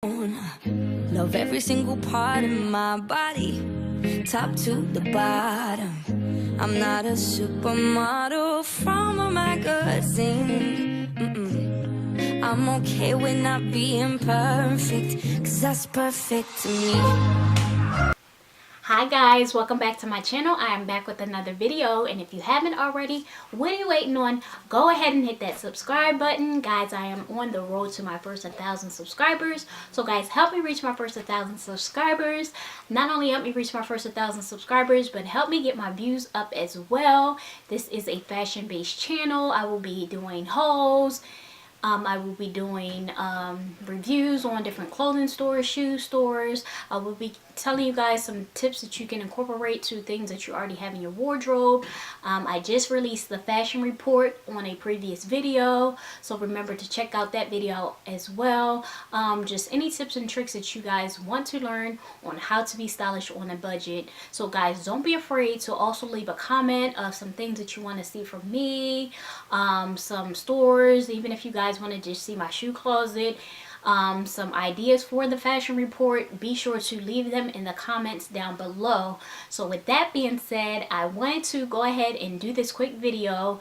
Love every single part of my body, top to the bottom. I'm not a supermodel from a magazine. I'm okay with not being perfect, 'cause that's perfect to me. Hi guys, welcome back to my channel. I am back with another video, and if you haven't already, what are you waiting on? Go ahead and hit that subscribe button. Guys, I am on the road to my first 1,000 subscribers. So guys, help me reach my first 1,000 subscribers. Not only help me reach my first 1,000 subscribers, but help me get my views up as well. This is a fashion-based channel. I will be doing hauls. I will be doing reviews on different clothing stores, shoe stores. I will be telling you guys some tips that you can incorporate to things that you already have in your wardrobe. I just released the fashion report on a previous video, so remember to check out that video as well. Just any tips and tricks that you guys want to learn on how to be stylish on a budget. So guys, don't be afraid to also leave a comment of some things that you want to see from me, some stores, even if you guys want to just see my shoe closet, some ideas for the fashion report. Be sure to leave them in the comments down below. So with that being said, I wanted to go ahead and do this quick video.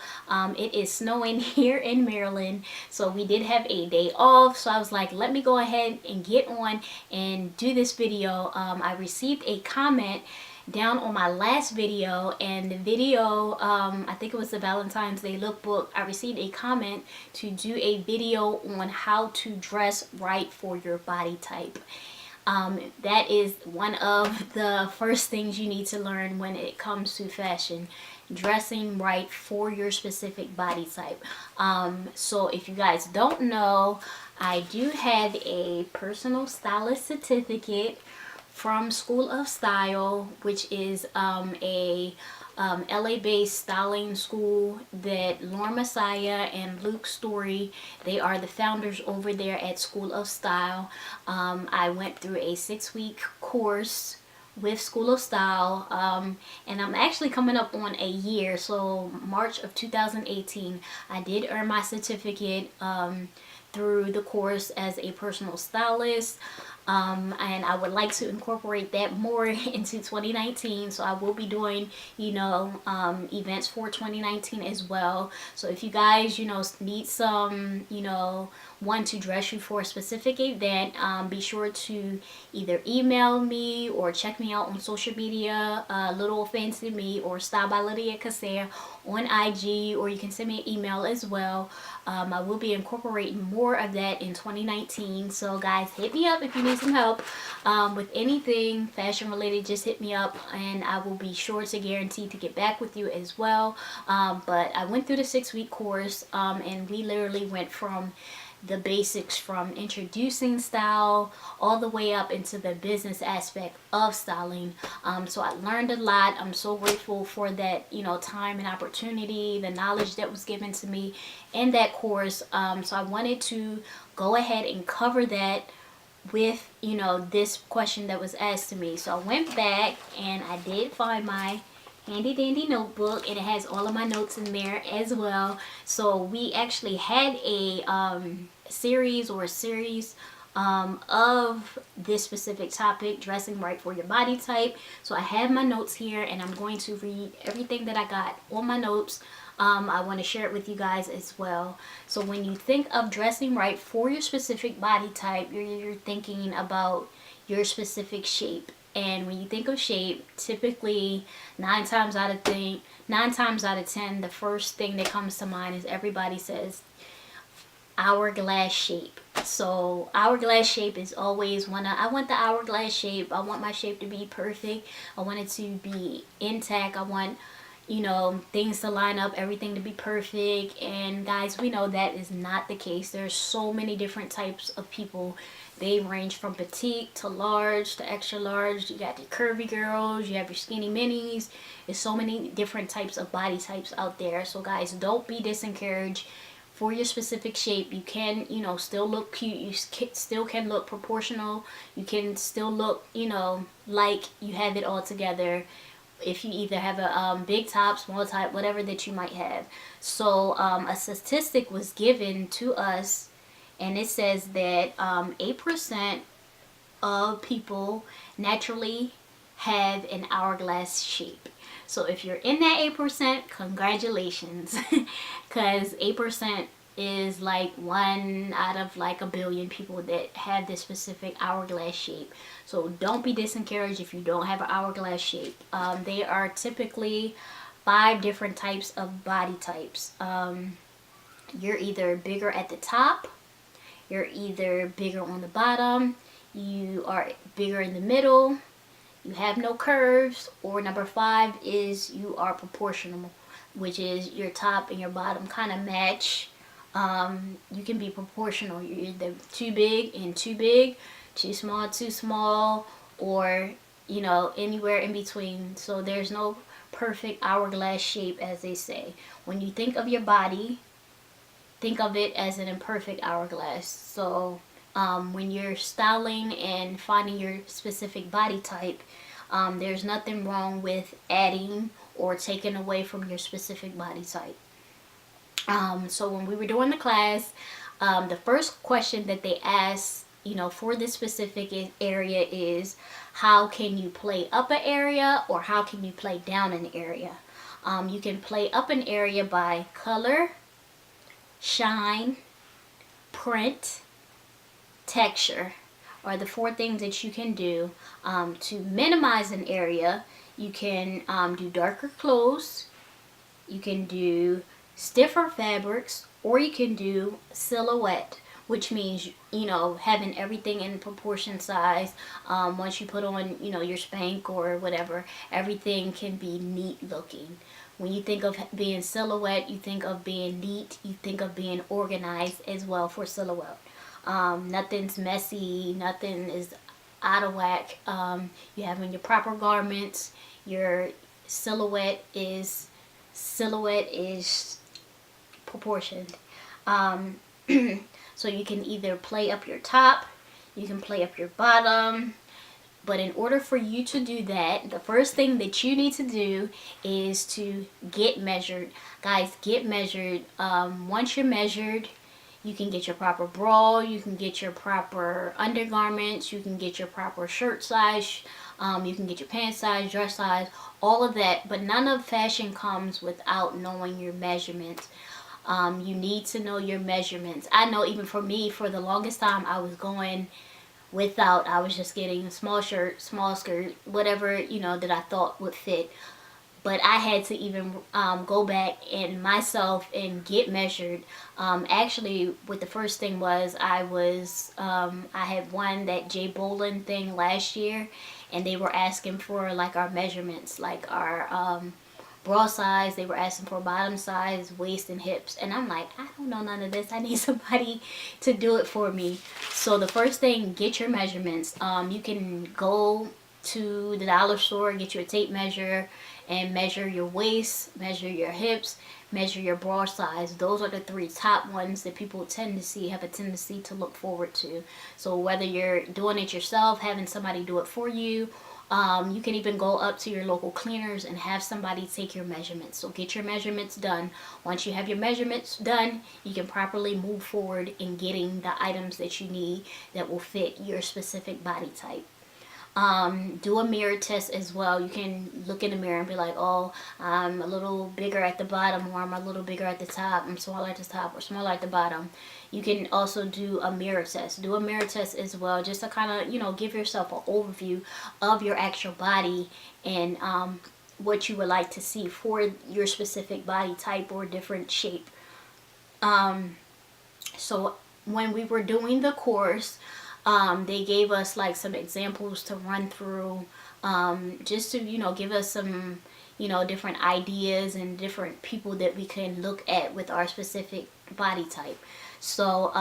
It is snowing here in Maryland, so we did have a day off, so I was like, let me go ahead and get on and do this video. I received a comment down on my last video, and the video, I think it was the Valentine's Day lookbook. I received a comment to do a video on how to dress right for your body type. That is one of the first things you need to learn when it comes to fashion, dressing right for your specific body type. So if you guys don't know, I do have a personal stylist certificate from School of Style, which is a LA-based styling school that Lauren Messiah and Luke Story, they are the founders over there at School of Style. I went through a 6-week course with School of Style, and I'm actually coming up on a year. So March of 2018, I did earn my certificate through the course as a personal stylist. And I would like to incorporate that more into 2019, so I will be doing, events for 2019 as well. So if you guys, need some, want to dress you for a specific event, be sure to either email me or check me out on social media, littleohfancyme or styledbylydiacassia on IG, or you can send me an email as well. I will be incorporating more of that in 2019. So guys, hit me up if you need some help with anything fashion related. Just hit me up and I will be sure to guarantee to get back with you as well. But I went through the 6-week course, and we literally went from the basics, from introducing style all the way up into the business aspect of styling. So I learned a lot. I'm so grateful for that, time and opportunity, the knowledge that was given to me in that course. So I wanted to go ahead and cover that with, this question that was asked to me. So I went back and I did find my handy dandy notebook, and it has all of my notes in there as well. So we actually had a series of this specific topic, dressing right for your body type. So I have my notes here, and I'm going to read everything that I got on my notes. I want to share it with you guys as well. So when you think of dressing right for your specific body type, you're thinking about your specific shape. And when you think of shape, typically 9 times out of 10, the first thing that comes to mind is everybody says hourglass shape. So hourglass shape is always I want the hourglass shape. I want my shape to be perfect. I want it to be intact. I want, things to line up, everything to be perfect. And guys, we know that is not the case. There's so many different types of people. They range from petite to large to extra large. You got the curvy girls, you have your skinny minis. There's so many different types of body types out there. So guys, don't be disencouraged. For your specific shape, you can, still look cute. You still can look proportional. You can still look, like you have it all together. If you either have a big top, small top, whatever that you might have. So a statistic was given to us and it says that 8% of people naturally have an hourglass shape. So if you're in that 8%, congratulations, because 8% is like 1 out of like a billion people that have this specific hourglass shape. So don't be disencouraged if you don't have an hourglass shape. They are typically 5 different types of body types. You're either bigger at the top, you're either bigger on the bottom, you are bigger in the middle, you have no curves, or number 5 is you are proportional, which is your top and your bottom kind of match. You can be proportional. You're either too big and too big, too small, or you know, anywhere in between. So there's no perfect hourglass shape, as they say. When you think of your body, think of it as an imperfect hourglass. So when you're styling and finding your specific body type, there's nothing wrong with adding or taking away from your specific body type. So when we were doing the class, the first question that they asked, you know, for this specific area is, how can you play up an area, or how can you play down an area? You can play up an area by color, shine, print, texture are the 4 things that you can do. To minimize an area, you can do darker clothes, you can do stiffer fabrics, or you can do silhouette, which means, you know, having everything in proportion size. Once you put on, you know, your spank or whatever, everything can be neat looking. When you think of being silhouette, you think of being neat, you think of being organized as well for silhouette. Nothing's messy, nothing is out of whack. You have in your proper garments, your silhouette is proportioned. So you can either play up your top, you can play up your bottom, but in order for you to do that, the first thing that you need to do is to get measured. Guys, get measured. Once you're measured, you can get your proper bra, you can get your proper undergarments, you can get your proper shirt size, you can get your pants size, dress size, all of that. But none of fashion comes without knowing your measurements. You need to know your measurements. I know even for me, for the longest time, I was going without. I was just getting a small shirt, small skirt, whatever, you know, that I thought would fit. But I had to even go back and myself and get measured. Actually, what the first thing was, I had won that Jay Bolin thing last year, and they were asking for like our measurements, like our bra size. They were asking for bottom size, waist, and hips. And I'm like, I don't know none of this. I need somebody to do it for me. So the first thing, get your measurements. You can go to the dollar store, get you a tape measure, and measure your waist, measure your hips, measure your bra size. Those are the 3 top ones that people have a tendency to look forward to. So whether you're doing it yourself, having somebody do it for you, you can even go up to your local cleaners and have somebody take your measurements. So get your measurements done. Once you have your measurements done, you can properly move forward in getting the items that you need that will fit your specific body type. Do a mirror test as well. You can look in the mirror and be like, oh, I'm a little bigger at the bottom, or I'm a little bigger at the top, I'm smaller at the top or smaller at the bottom. You can also do a mirror test. Do a mirror test as well, just to kind of, you know, give yourself an overview of your actual body and what you would like to see for your specific body type or different shape. So when we were doing the course, they gave us like some examples to run through, just to, you know, give us some, you know, different ideas and different people that we can look at with our specific body type. So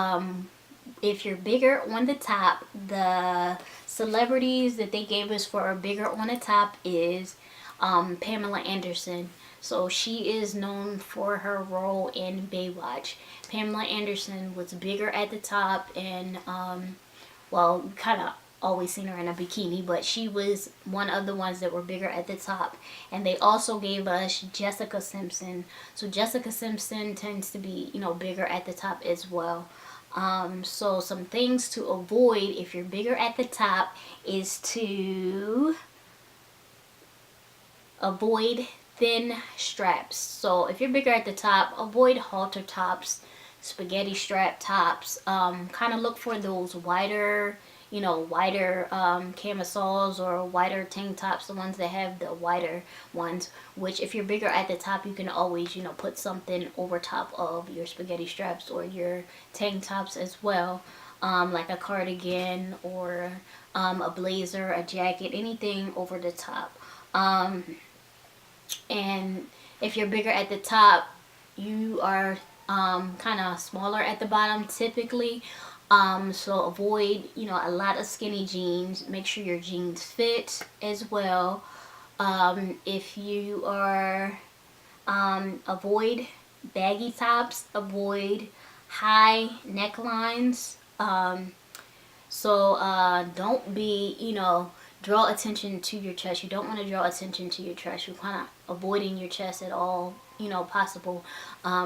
if you're bigger on the top, the celebrities that they gave us for bigger on the top is Pamela Anderson. So she is known for her role in Baywatch. Pamela Anderson was bigger at the top, and well, kind of always seen her in a bikini, but she was one of the ones that were bigger at the top. And they also gave us Jessica Simpson. So Jessica Simpson tends to be, you know, bigger at the top as well. So some things to avoid if you're bigger at the top is to avoid thin straps. So if you're bigger at the top, avoid halter tops, spaghetti strap tops. Kind of look for those wider, wider camisoles or wider tank tops, the ones that have the wider ones, which if you're bigger at the top, you can always, put something over top of your spaghetti straps or your tank tops as well. Like a cardigan or a blazer, a jacket, anything over the top. And if you're bigger at the top, you are kind of smaller at the bottom typically. So avoid, a lot of skinny jeans. Make sure your jeans fit as well. If you are, avoid baggy tops, avoid high necklines. Don't be, draw attention to your chest. You don't want to draw attention to your chest. You're kind of avoiding your chest at all, possible.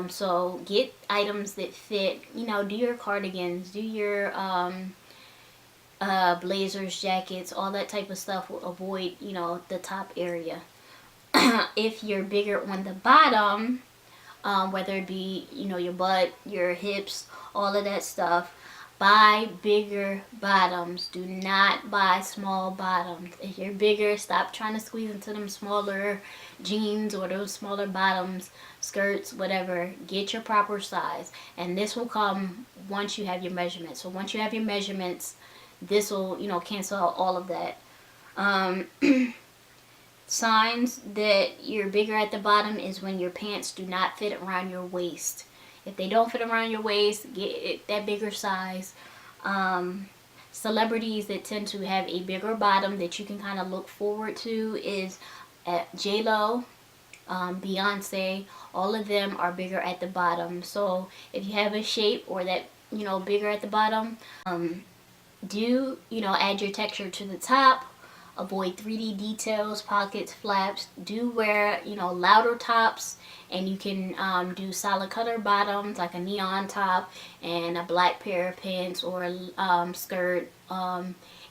So get items that fit, do your cardigans, do your blazers, jackets, all that type of stuff will avoid, the top area. If you're bigger on the bottom, whether it be, your butt, your hips, all of that stuff, buy bigger bottoms. Do not buy small bottoms. If you're bigger, stop trying to squeeze into them smaller jeans or those smaller bottoms, skirts, whatever. Get your proper size. And this will come once you have your measurements. So once you have your measurements, this will, cancel out all of that. Signs that you're bigger at the bottom is when your pants do not fit around your waist. If they don't fit around your waist, get that bigger size. Celebrities that tend to have a bigger bottom that you can kind of look forward to is J-Lo, Beyonce. All of them are bigger at the bottom. So if you have a shape or that, bigger at the bottom, do, add your texture to the top. Avoid 3D details, pockets, flaps. Do wear, louder tops, and you can do solid color bottoms like a neon top and a black pair of pants or a skirt.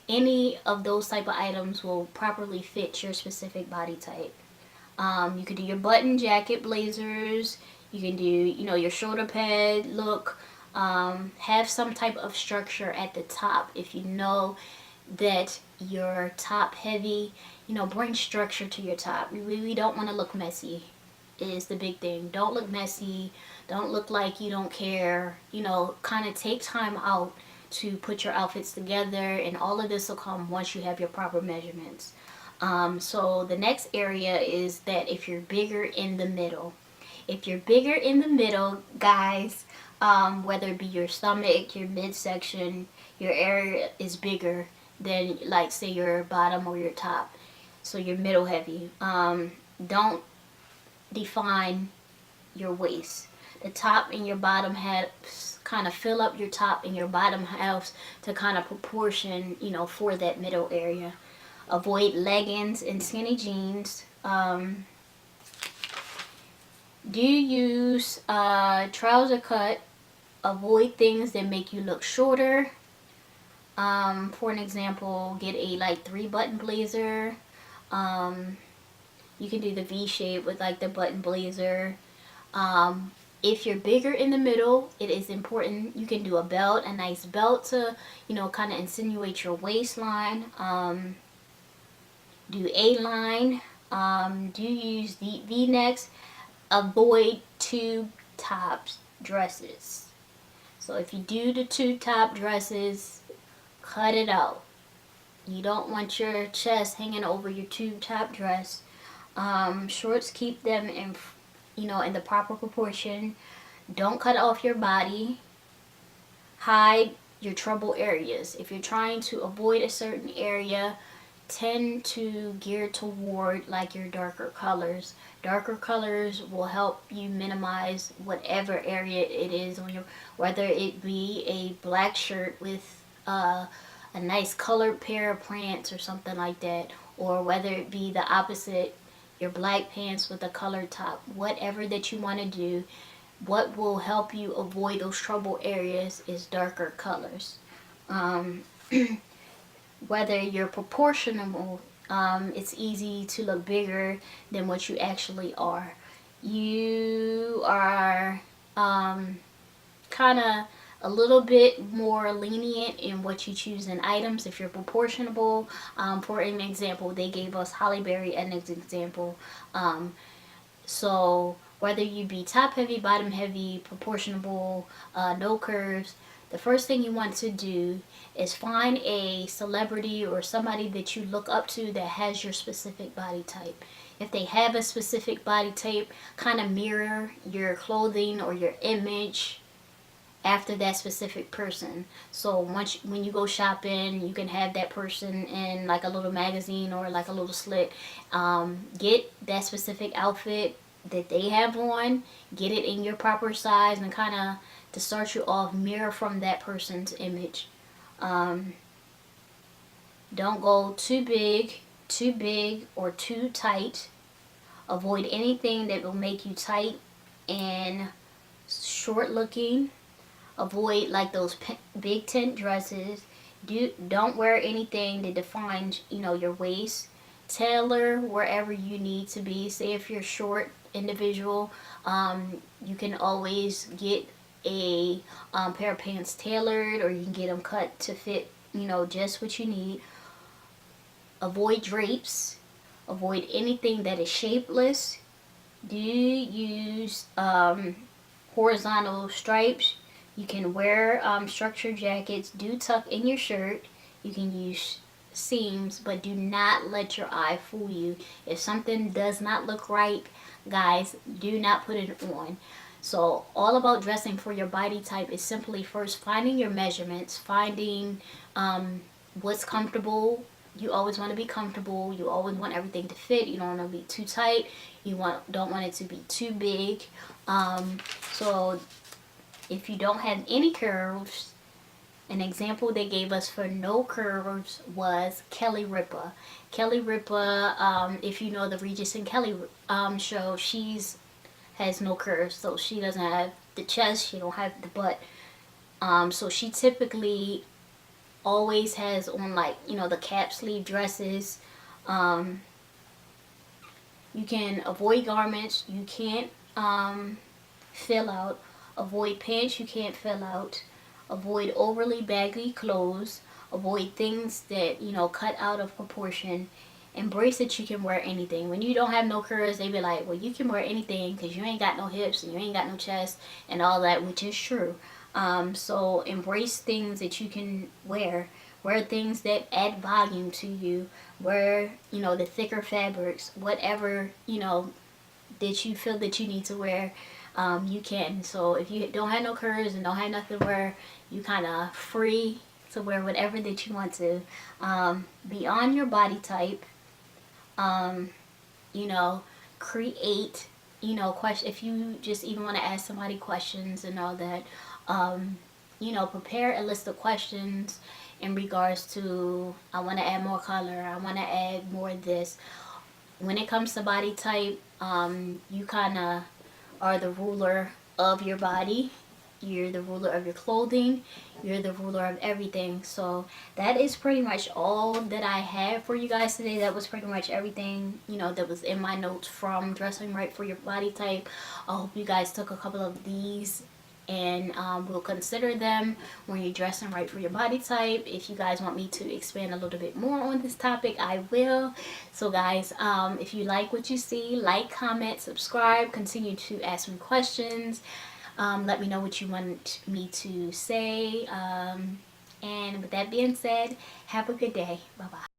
Any of those type of items will properly fit your specific body type. You can do your button jacket, blazers. You can do, your shoulder pad look. Have some type of structure at the top. If you know that you're top heavy, bring structure to your top. You really don't want to look messy is the big thing. Don't look messy. Don't look like you don't care. Kind of take time out to put your outfits together, and all of this will come once you have your proper measurements. So the next area is that if you're bigger in the middle. If you're bigger in the middle, guys, whether it be your stomach, your midsection, your area is bigger than, like, say, your bottom or your top. So you're middle heavy. Don't define your waist. The top and your bottom halves kind of fill up your top and your bottom halves to kind of proportion, for that middle area. Avoid leggings and skinny jeans. Do use trouser cut. Avoid things that make you look shorter. For an example, get a 3-button blazer. You can do the V shape with the button blazer. If you're bigger in the middle, it is important. You can do a belt, a nice belt to, kind of insinuate your waistline. Do A-line. Do use the V-necks. Avoid tube top dresses. So if you do the tube top dresses, cut it out. You don't want your chest hanging over your tube top dress. Shorts, keep them in, in the proper proportion. Don't cut off your body. Hide your trouble areas. If you're trying to avoid a certain area, tend to gear toward your darker colors. Darker colors will help you minimize whatever area it is on your, whether it be a black shirt with a nice colored pair of pants or something like that, or whether it be the opposite, your black pants with a colored top. Whatever that you want to do, what will help you avoid those trouble areas is darker colors. Whether you're proportional, it's easy to look bigger than what you actually are. You are kind of a little bit more lenient in what you choose in items if you're proportionable. For an example, they gave us holly berry as an example. So whether you be top heavy, bottom heavy, proportionable, no curves, the first thing you want to do is find a celebrity or somebody that you look up to that has your specific body type. If they have a specific body type, kind of mirror your clothing or your image after that specific person. So when you go shopping, you can have that person in like a little magazine or like a little slit. Get that specific outfit that they have on, get it in your proper size, and kind of, to start you off, mirror from that person's image. Don't go too big or too tight. Avoid anything that will make you tight and short looking. Avoid like those big tent dresses. Don't wear anything that defines, your waist. Tailor wherever you need to be. Say if you're short individual, you can always get a pair of pants tailored, or you can get them cut to fit, just what you need. Avoid drapes. Avoid anything that is shapeless. Do use horizontal stripes. You can wear structured jackets. Do tuck in your shirt. You can use seams, but do not let your eye fool you. If something does not look right, guys, do not put it on. So all about dressing for your body type is simply first finding your measurements, finding what's comfortable. You always want to be comfortable. You always want everything to fit. You don't want to be too tight. You don't want it to be too big. So if you don't have any curves, an example they gave us for no curves was Kelly Ripa. Kelly Ripa, if you know the Regis and Kelly show, has no curves, so she doesn't have the chest, she don't have the butt. So she typically always has on, like, the cap sleeve dresses. You can avoid garments you can't fill out. Avoid pants you can't fill out. Avoid overly baggy clothes. Avoid things that, cut out of proportion. Embrace that you can wear anything. When you don't have no curves, they be like, well, you can wear anything because you ain't got no hips and you ain't got no chest and all that, which is true. So embrace things that you can wear. Wear things that add volume to you. Wear, the thicker fabrics. Whatever, that you feel that you need to wear, you can. So if you don't have no curves and don't have nothing to wear, you kind of free to wear whatever that you want to. Beyond your body type, create, question. If you just even want to ask somebody questions and all that, prepare a list of questions in regards to, I want to add more color, I want to add more of this. When it comes to body type, you kind of are the ruler of your body. You're the ruler of your clothing. You're the ruler of everything. So that is pretty much all that I have for you guys today. That was pretty much everything, that was in my notes from dressing right for your body type. I hope you guys took a couple of these and will consider them when you're dressing right for your body type. If you guys want me to expand a little bit more on this topic, I will. So guys, if you like what you see, like, comment, subscribe, continue to ask me questions. Let me know what you want me to say. And with that being said, have a good day. Bye-bye.